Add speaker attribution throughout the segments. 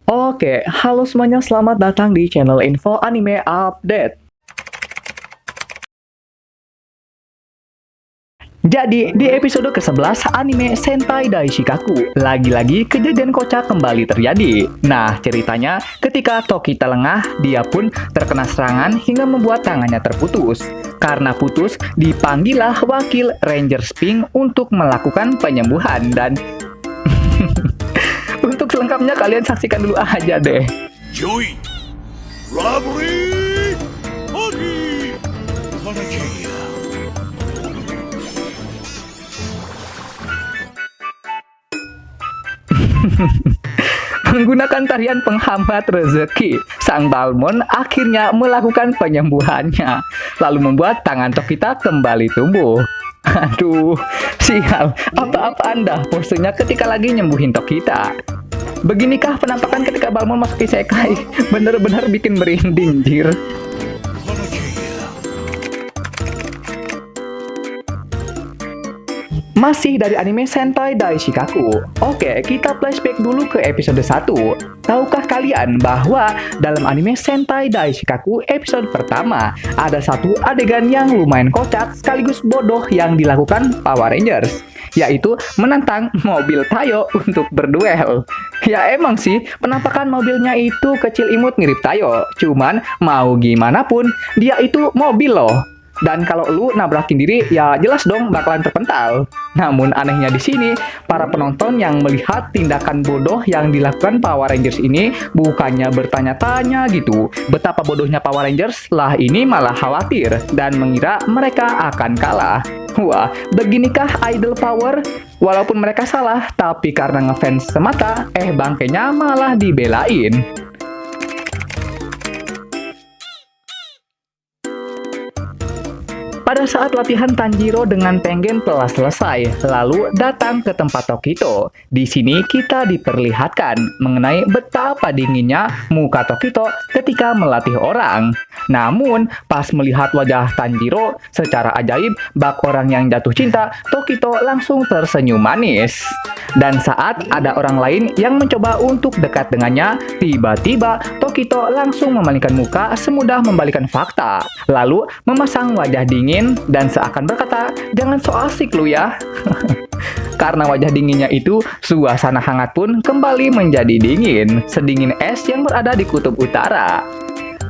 Speaker 1: Oke, halo semuanya, selamat datang di channel Info Anime Update. Jadi, di episode ke-11 anime Sentai Daishikaku, lagi-lagi kejadian kocak kembali terjadi. Nah, ceritanya ketika Tokita lengah, dia pun terkena serangan hingga membuat tangannya terputus. Karena putus, dipanggillah wakil Ranger Pink untuk melakukan penyembuhan dan untuk selengkapnya kalian saksikan dulu aja deh.
Speaker 2: Joy, robbery, party, Panacea.
Speaker 1: Menggunakan tarian penghambat rezeki, Sang Balmon akhirnya melakukan penyembuhannya, lalu membuat tangan Tokita kembali tumbuh. Aduh, sial, apa-apaan dah posenya ketika lagi nyembuhin Tokita. Beginikah penampakan ketika Balmon masuk isekai? Bener-bener bikin merinding, jir. Masih dari anime Sentai Daishikaku. Oke, kita flashback dulu ke episode 1. Tahukah kalian bahwa dalam anime Sentai Daishikaku episode pertama ada satu adegan yang lumayan kocak sekaligus bodoh yang dilakukan Power Rangers, yaitu menantang mobil Tayo untuk berduel. Ya emang sih, penampakan mobilnya itu kecil imut mirip Tayo, cuman mau gimana pun dia itu mobil loh. Dan kalau lu nabrakin diri, ya jelas dong bakalan terpental. Namun anehnya di sini, para penonton yang melihat tindakan bodoh yang dilakukan Power Rangers ini bukannya bertanya-tanya gitu, betapa bodohnya Power Rangers, lah ini malah khawatir dan mengira mereka akan kalah. Wah, beginikah idol power? Walaupun mereka salah, tapi karena ngefans semata, bangkainya malah dibelain. Pada saat latihan, Tanjiro dengan Tengen telah selesai, lalu datang ke tempat Tokito. Di sini kita diperlihatkan mengenai betapa dinginnya muka Tokito ketika melatih orang. Namun, pas melihat wajah Tanjiro, secara ajaib, bak orang yang jatuh cinta, Tokito langsung tersenyum manis. Dan saat ada orang lain yang mencoba untuk dekat dengannya, tiba-tiba Tokito langsung memalingkan muka semudah membalikan fakta. Lalu memasang wajah dingin dan seakan berkata, jangan so asik lu ya. Karena wajah dinginnya itu, suasana hangat pun kembali menjadi dingin, sedingin es yang berada di kutub utara.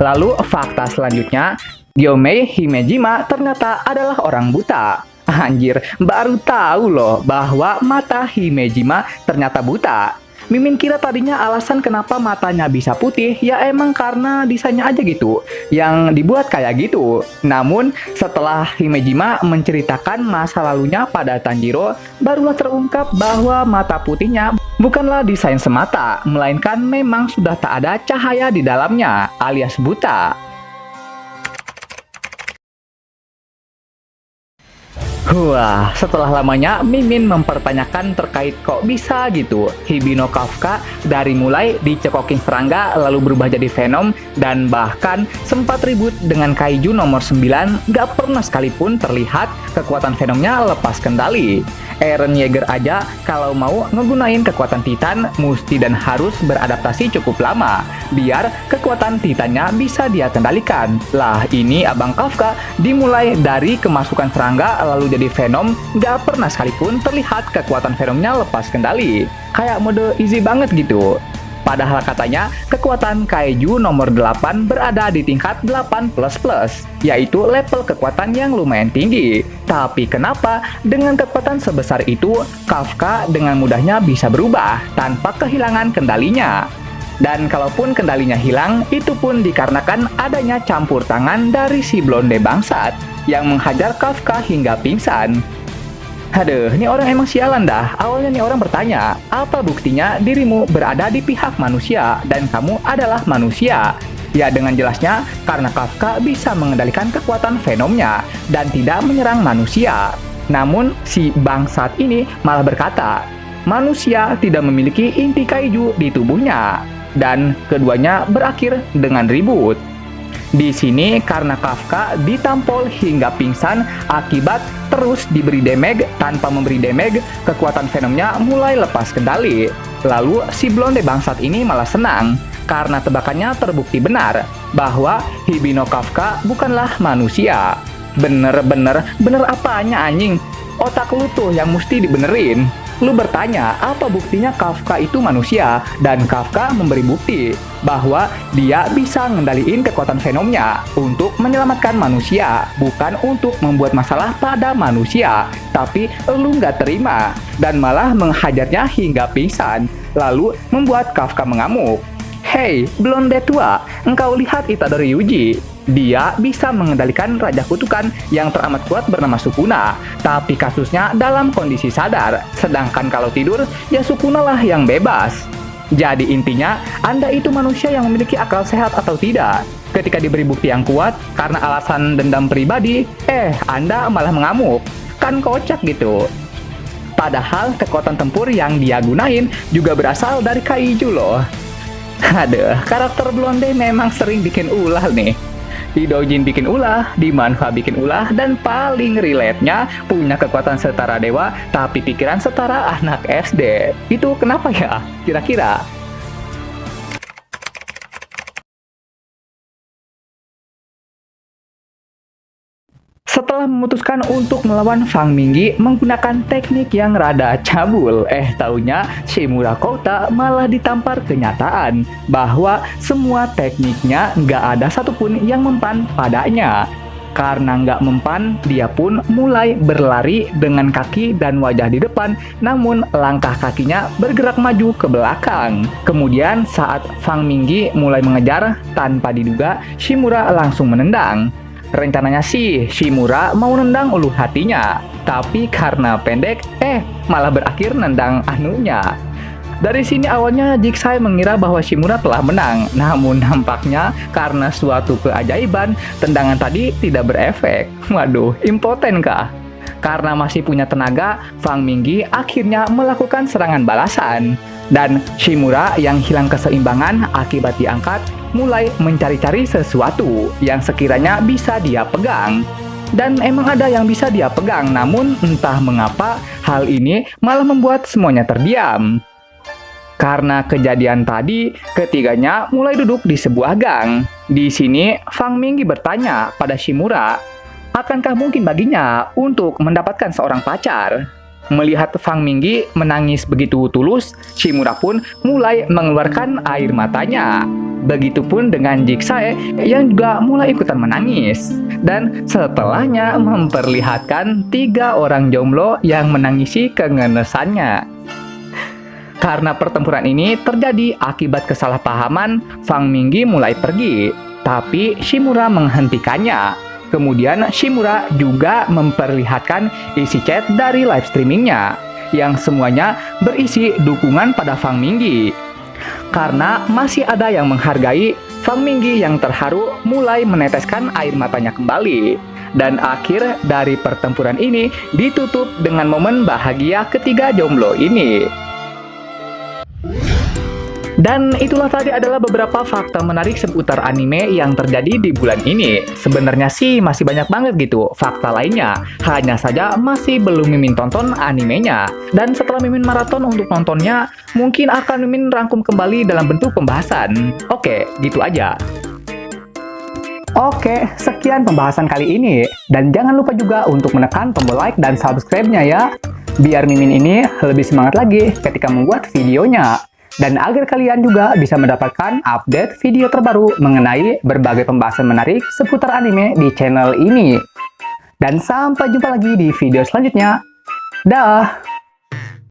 Speaker 1: Lalu fakta selanjutnya, Gyomei Himejima ternyata adalah orang buta. Anjir, baru tahu loh bahwa mata Himejima ternyata buta. Mimin kira tadinya alasan kenapa matanya bisa putih ya emang karena desainnya aja gitu, yang dibuat kayak gitu. Namun setelah Himejima menceritakan masa lalunya pada Tanjiro, barulah terungkap bahwa mata putihnya bukanlah desain semata, melainkan memang sudah tak ada cahaya di dalamnya, alias buta. Wah, setelah lamanya Mimin mempertanyakan terkait kok bisa gitu Hibino Kafka dari mulai dicekokin serangga lalu berubah jadi Venom dan bahkan sempat ribut dengan Kaiju nomor 9, gak pernah sekalipun terlihat kekuatan Venomnya lepas kendali. Eren Yeager aja kalau mau ngegunain kekuatan Titan mesti dan harus beradaptasi cukup lama biar kekuatan Titannya bisa dia kendalikan. Lah ini Abang Kafka dimulai dari kemasukan serangga lalu jadi Venom, gak pernah sekalipun terlihat kekuatan Venomnya lepas kendali. Kayak mode easy banget gitu. Padahal katanya kekuatan Kaiju nomor 8 berada di tingkat 8++, yaitu level kekuatan yang lumayan tinggi. Tapi kenapa dengan kekuatan sebesar itu, Kafka dengan mudahnya bisa berubah tanpa kehilangan kendalinya? Dan kalaupun kendalinya hilang, itu pun dikarenakan adanya campur tangan dari si blonde bangsat yang menghajar Kafka hingga pingsan. Aduh, ini orang emang sialan dah. Awalnya nih orang bertanya, apa buktinya dirimu berada di pihak manusia dan kamu adalah manusia? Ya dengan jelasnya, karena Kafka bisa mengendalikan kekuatan Venomnya dan tidak menyerang manusia. Namun, si bangsat ini malah berkata, manusia tidak memiliki inti kaiju di tubuhnya. Dan keduanya berakhir dengan ribut. Di sini karena Kafka ditampol hingga pingsan akibat terus diberi damage tanpa memberi damage, kekuatan Venomnya mulai lepas kendali. Lalu si blonde bangsat ini malah senang karena tebakannya terbukti benar bahwa Hibino Kafka bukanlah manusia. Bener apanya anjing? Otak lu tuh yang mesti dibenerin. Lu bertanya apa buktinya Kafka itu manusia, dan Kafka memberi bukti bahwa dia bisa ngendaliin kekuatan Venomnya untuk menyelamatkan manusia, bukan untuk membuat masalah pada manusia. Tapi lu nggak terima dan malah menghajarnya hingga pingsan, lalu membuat Kafka mengamuk. Hei, blonde tua, engkau lihat Itadori Yuji. Dia bisa mengendalikan Raja Kutukan yang teramat kuat bernama Sukuna, tapi kasusnya dalam kondisi sadar. Sedangkan kalau tidur, ya Sukuna lah yang bebas. Jadi intinya, Anda itu manusia yang memiliki akal sehat atau tidak? Ketika diberi bukti yang kuat, karena alasan dendam pribadi, Anda malah mengamuk. Kan kocak gitu. Padahal kekuatan tempur yang dia gunain juga berasal dari kaiju loh. Aduh, karakter blonde memang sering bikin ulah nih. Di Doujin bikin ulah, di Manhwa bikin ulah, dan paling relate-nya punya kekuatan setara dewa, tapi pikiran setara anak SD. Itu kenapa ya? Kira-kira? Setelah memutuskan untuk melawan Fang Minggi menggunakan teknik yang rada cabul, taunya Shimura Kouta malah ditampar kenyataan bahwa semua tekniknya nggak ada satupun yang mempan padanya. Karena nggak mempan, dia pun mulai berlari dengan kaki dan wajah di depan, namun langkah kakinya bergerak maju ke belakang. Kemudian saat Fang Minggi mulai mengejar, tanpa diduga Shimura langsung menendang. Rencananya sih Shimura mau nendang ulu hatinya, tapi karena pendek, malah berakhir nendang anunya. Dari sini awalnya Jigsaw mengira bahwa Shimura telah menang, namun nampaknya karena suatu keajaiban, tendangan tadi tidak berefek. Waduh, impoten kah? Karena masih punya tenaga, Fang Minggi akhirnya melakukan serangan balasan. Dan Shimura yang hilang keseimbangan akibat diangkat, mulai mencari-cari sesuatu yang sekiranya bisa dia pegang. Dan emang ada yang bisa dia pegang, namun entah mengapa hal ini malah membuat semuanya terdiam. Karena kejadian tadi, ketiganya mulai duduk di sebuah gang. Di sini, Fang Minggi bertanya pada Shimura, akankah mungkin baginya untuk mendapatkan seorang pacar? Melihat Fang Minggi menangis begitu tulus, Shimura pun mulai mengeluarkan air matanya. Begitupun dengan Jigsaw yang juga mulai ikutan menangis. Dan setelahnya memperlihatkan 3 orang jomblo yang menangisi kengenesannya. Karena pertempuran ini terjadi akibat kesalahpahaman, Fang Minggi mulai pergi. Tapi Shimura menghentikannya. Kemudian Shimura juga memperlihatkan isi chat dari live streamingnya, yang semuanya berisi dukungan pada Fang Minggi. Karena masih ada yang menghargai, Fang Minggi yang terharu mulai meneteskan air matanya kembali. Dan akhir dari pertempuran ini ditutup dengan momen bahagia ketiga jomblo ini. Dan itulah tadi adalah beberapa fakta menarik seputar anime yang terjadi di bulan ini. Sebenarnya sih masih banyak banget gitu fakta lainnya. Hanya saja masih belum Mimin tonton animenya. Dan setelah Mimin maraton untuk nontonnya, mungkin akan Mimin rangkum kembali dalam bentuk pembahasan. Oke, gitu aja. Oke, sekian pembahasan kali ini. Dan jangan lupa juga untuk menekan tombol like dan subscribe-nya ya. Biar Mimin ini lebih semangat lagi ketika membuat videonya. Dan agar kalian juga bisa mendapatkan update video terbaru mengenai berbagai pembahasan menarik seputar anime di channel ini. Dan sampai jumpa lagi di video selanjutnya. Dah!